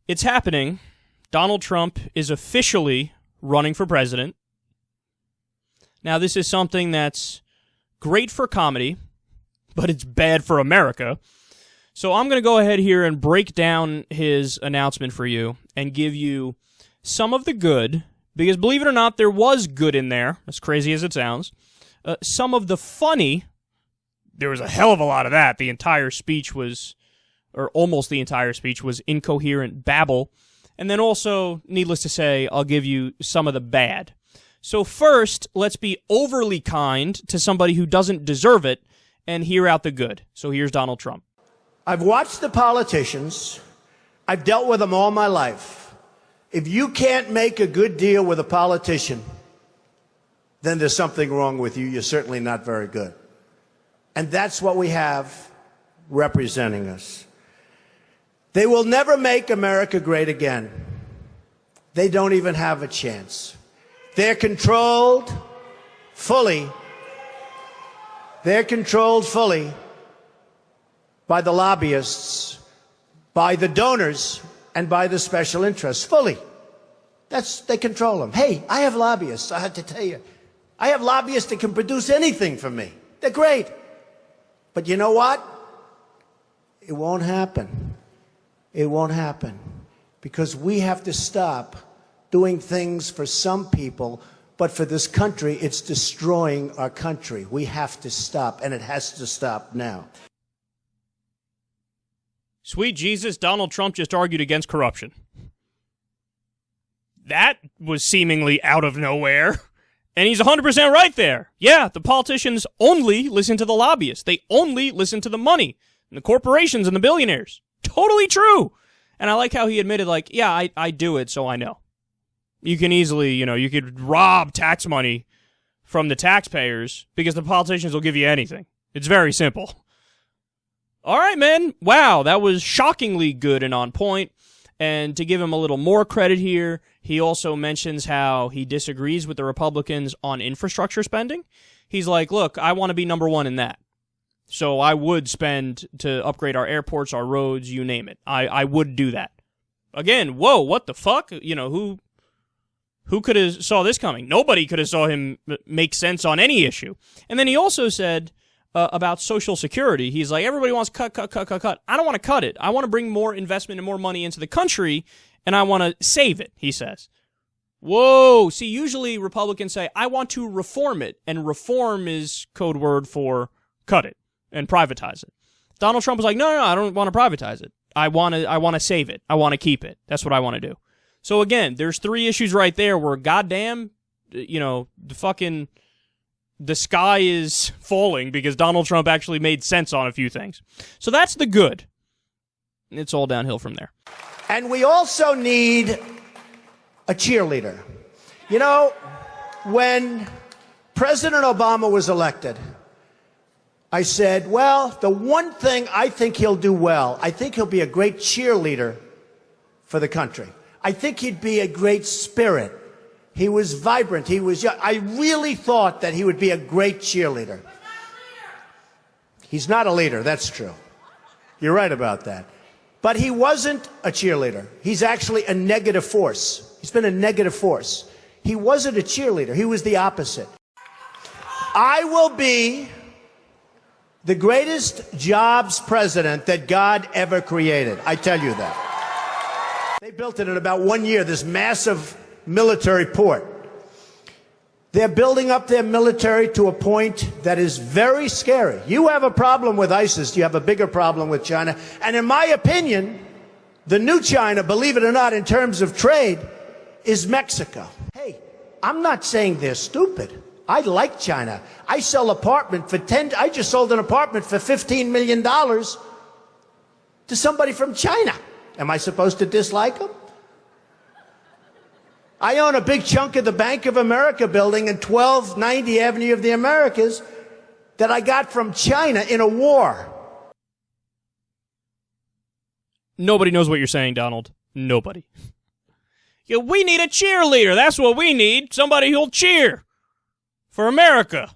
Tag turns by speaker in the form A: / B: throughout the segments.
A: It's happening. Donald Trump is officially running for president. Now, this is something that's great for comedy, but it's bad for America. So I'm going to go ahead here and break down his announcement for you and give you some of the good, because believe it or not, there was good in there, as crazy as it sounds. Some of the funny, there was a hell of a lot of that. The entire speech was, or almost the entire speech was incoherent babble. And then also, needless to say, I'll give you some of the bad. So first, let's be overly kind to somebody who doesn't deserve it and hear out the good. So here's Donald Trump.
B: I've watched the politicians. I've dealt with them all my life. If you can't make a good deal with a politician, then there's something wrong with you. You're certainly not very good. And that's what we have representing us. They will never make America great again. They don't even have a chance. They're controlled fully. They're controlled fully by the lobbyists, by the donors, and by the special interests. Fully. They control them. Hey, I have lobbyists, I have to tell you. I have lobbyists that can produce anything for me. They're great. But you know what? It won't happen. It won't happen. Because we have to stop doing things for some people, but for this country, it's destroying our country. We have to stop, and it has to stop now.
A: Sweet Jesus, Donald Trump just argued against corruption. That was seemingly out of nowhere. And he's 100% right there. Yeah, the politicians only listen to the lobbyists. They only listen to the money and the corporations and the billionaires. Totally true. And I like how he admitted, like, yeah, I do it, so I know. You can easily, you could rob tax money from the taxpayers because the politicians will give you anything. It's very simple. All right, man. Wow, that was shockingly good and on point. And to give him a little more credit here, he also mentions how he disagrees with the Republicans on infrastructure spending. He's like, look, I want to be number one in that. So I would spend to upgrade our airports, our roads, you name it. I would do that. Again, whoa, what the fuck? Who could have saw this coming? Nobody could have saw him make sense on any issue. And then he also said about Social Security, he's like, everybody wants cut. I don't want to cut it. I want to bring more investment and more money into the country, and I want to save it, he says. Whoa. See, usually Republicans say, I want to reform it, and reform is code word for cut it and privatize it. Donald Trump was like, no, I don't want to privatize it. I want to save it. I want to keep it. That's what I want to do. So again, there's three issues right there where goddamn, the sky is falling because Donald Trump actually made sense on a few things. So that's the good. It's all downhill from there.
B: And we also need a cheerleader. When President Obama was elected, I said, well, the one thing I think he'll do well, I think he'll be a great cheerleader for the country. I think he'd be a great spirit. He was vibrant. He was young. I really thought that he would be a great cheerleader. He's not a leader, that's true. You're right about that. But he wasn't a cheerleader. He's actually a negative force. He's been a negative force. He wasn't a cheerleader. He was the opposite. I will be the greatest jobs president that God ever created. I tell you that. They built it in about 1 year, this massive military port. They're building up their military to a point that is very scary. You have a problem with ISIS. You have a bigger problem with China. And in my opinion, the new China, believe it or not, in terms of trade, is Mexico. Hey, I'm not saying they're stupid. I like China. I sell apartment for I just sold an apartment for $15 million to somebody from China. Am I supposed to dislike them? I own a big chunk of the Bank of America building in 1290 Avenue of the Americas that I got from China in a war.
A: Nobody knows what you're saying, Donald. Nobody. We need a cheerleader. That's what we need. Somebody who'll cheer for America.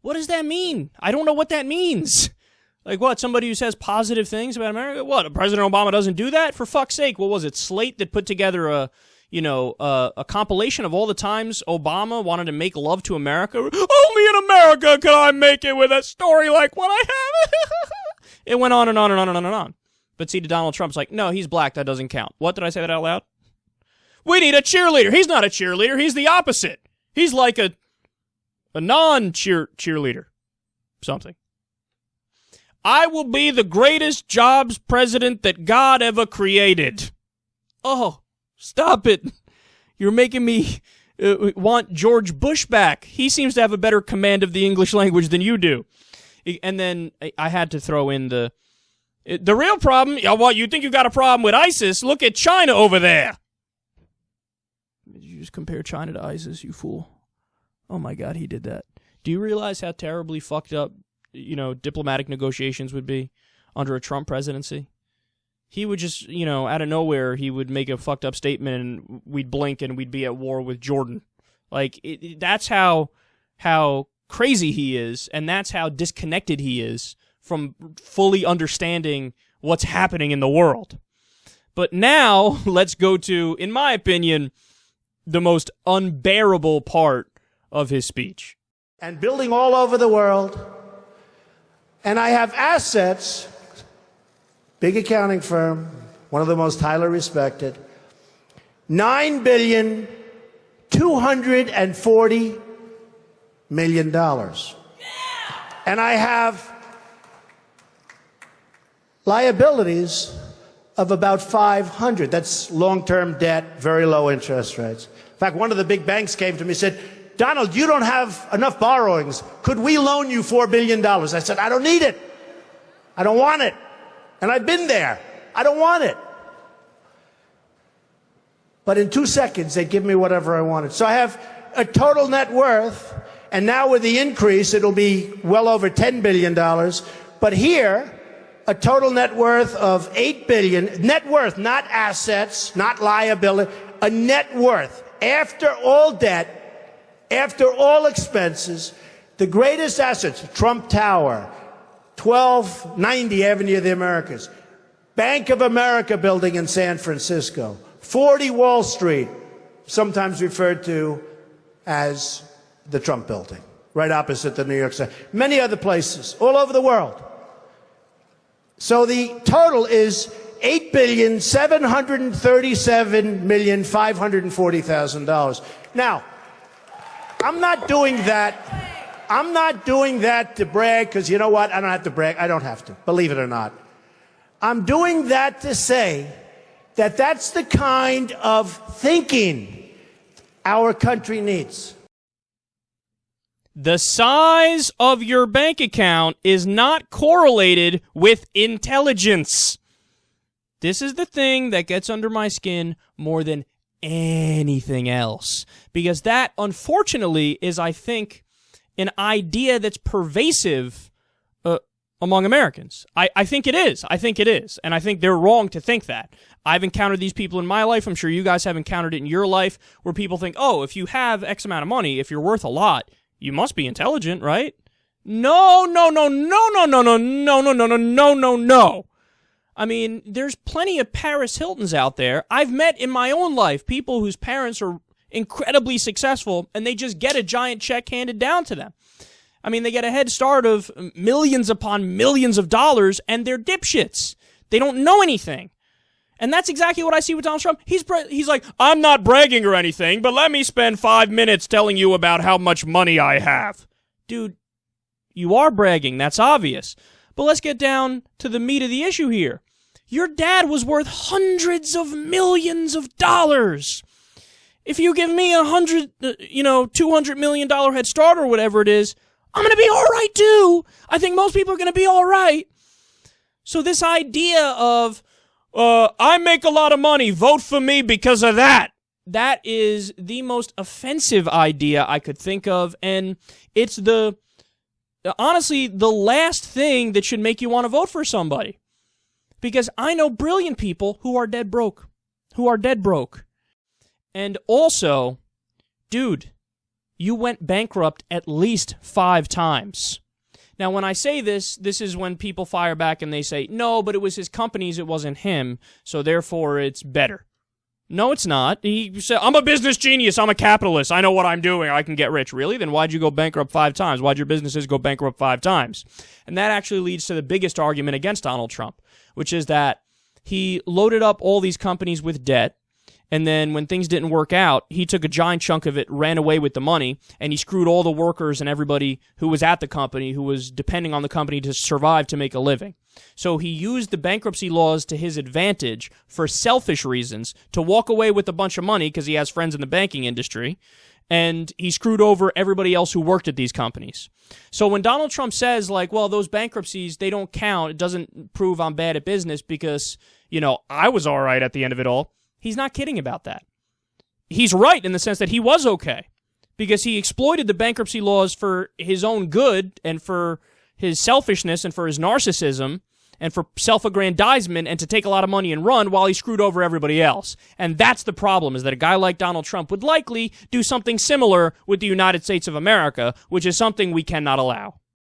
A: What does that mean? I don't know what that means. Like what? Somebody who says positive things about America? What? President Obama doesn't do that? For fuck's sake! What was it? Slate that put together a compilation of all the times Obama wanted to make love to America. Only in America can I make it with a story like what I have. It went on and on and on and on and on. But see, to Donald Trump's like, no, he's black. That doesn't count. What? Did I say that out loud? We need a cheerleader. He's not a cheerleader. He's the opposite. He's like a non-cheerleader. Something. I will be the greatest jobs president that God ever created. Oh, stop it. You're making me want George Bush back. He seems to have a better command of the English language than you do. And then I had to throw in the real problem. What, you think you got a problem with ISIS? Look at China over there. Did you just compare China to ISIS, you fool? Oh my God, he did that. Do you realize how terribly fucked up, diplomatic negotiations would be under a Trump presidency? He would just, out of nowhere, he would make a fucked up statement and we'd blink and we'd be at war with Jordan. Like, that's how crazy he is, and that's how disconnected he is from fully understanding what's happening in the world. But now, let's go to, in my opinion, the most unbearable part of his speech.
B: And building all over the world. And I have assets, big accounting firm, one of the most highly respected, $9,240 million. And I have liabilities of about 500. That's long-term debt, very low interest rates. In fact, one of the big banks came to me and said, Donald, you don't have enough borrowings. Could we loan you $4 billion? I said, I don't need it. I don't want it. And I've been there. I don't want it. But in 2 seconds, they give me whatever I wanted. So I have a total net worth, and now with the increase, it'll be well over $10 billion. But here, a total net worth of $8 billion. Net worth, not assets, not liability. A net worth. After all debt, after all expenses, the greatest assets, Trump Tower, 1290 Avenue of the Americas, Bank of America building in San Francisco, 40 Wall Street, sometimes referred to as the Trump building, right opposite the New York City, many other places, all over the world. So the total is $8,737,540,000. Now, I'm not doing that. I'm not doing that to brag, because you know what? I don't have to brag. I don't have to, believe it or not. I'm doing that to say that that's the kind of thinking our country needs.
A: The size of your bank account is not correlated with intelligence. This is the thing that gets under my skin more than anything else. Because that, unfortunately, is, I think, an idea that's pervasive among Americans. I think it is. I think it is. And I think they're wrong to think that. I've encountered these people in my life. I'm sure you guys have encountered it in your life, where people think, oh, if you have X amount of money, if you're worth a lot, you must be intelligent, right? No. I mean, there's plenty of Paris Hiltons out there. I've met in my own life people whose parents are incredibly successful, and they just get a giant check handed down to them. I mean, they get a head start of millions upon millions of dollars, and they're dipshits. They don't know anything. And that's exactly what I see with Donald Trump. He's like, I'm not bragging or anything, but let me spend 5 minutes telling you about how much money I have. Dude, you are bragging. That's obvious. But let's get down to the meat of the issue here. Your dad was worth hundreds of millions of dollars. If you give me $200 million head start or whatever it is, I'm going to be all right too. I think most people are going to be all right. So this idea of, I make a lot of money, vote for me because of that. That is the most offensive idea I could think of, and it's honestly the last thing that should make you want to vote for somebody. Because I know brilliant people who are dead broke. And also, dude, you went bankrupt at least 5 times. Now, when I say this, this is when people fire back and they say, no, but it was his companies, it wasn't him, so therefore it's better. No, it's not. He said, I'm a business genius, I'm a capitalist, I know what I'm doing, I can get rich. Really? Then why'd you go bankrupt 5 times? Why'd your businesses go bankrupt 5 times? And that actually leads to the biggest argument against Donald Trump, which is that he loaded up all these companies with debt, and then when things didn't work out, he took a giant chunk of it, ran away with the money, and he screwed all the workers and everybody who was at the company, who was depending on the company to survive to make a living. So he used the bankruptcy laws to his advantage for selfish reasons, to walk away with a bunch of money because he has friends in the banking industry, and he screwed over everybody else who worked at these companies. So when Donald Trump says, like, well, those bankruptcies, they don't count, it doesn't prove I'm bad at business because, I was all right at the end of it all, he's not kidding about that. He's right in the sense that he was okay because he exploited the bankruptcy laws for his own good and for his selfishness and for his narcissism and for self-aggrandizement and to take a lot of money and run while he screwed over everybody else. And that's the problem, is that a guy like Donald Trump would likely do something similar with the United States of America, which is something we cannot allow.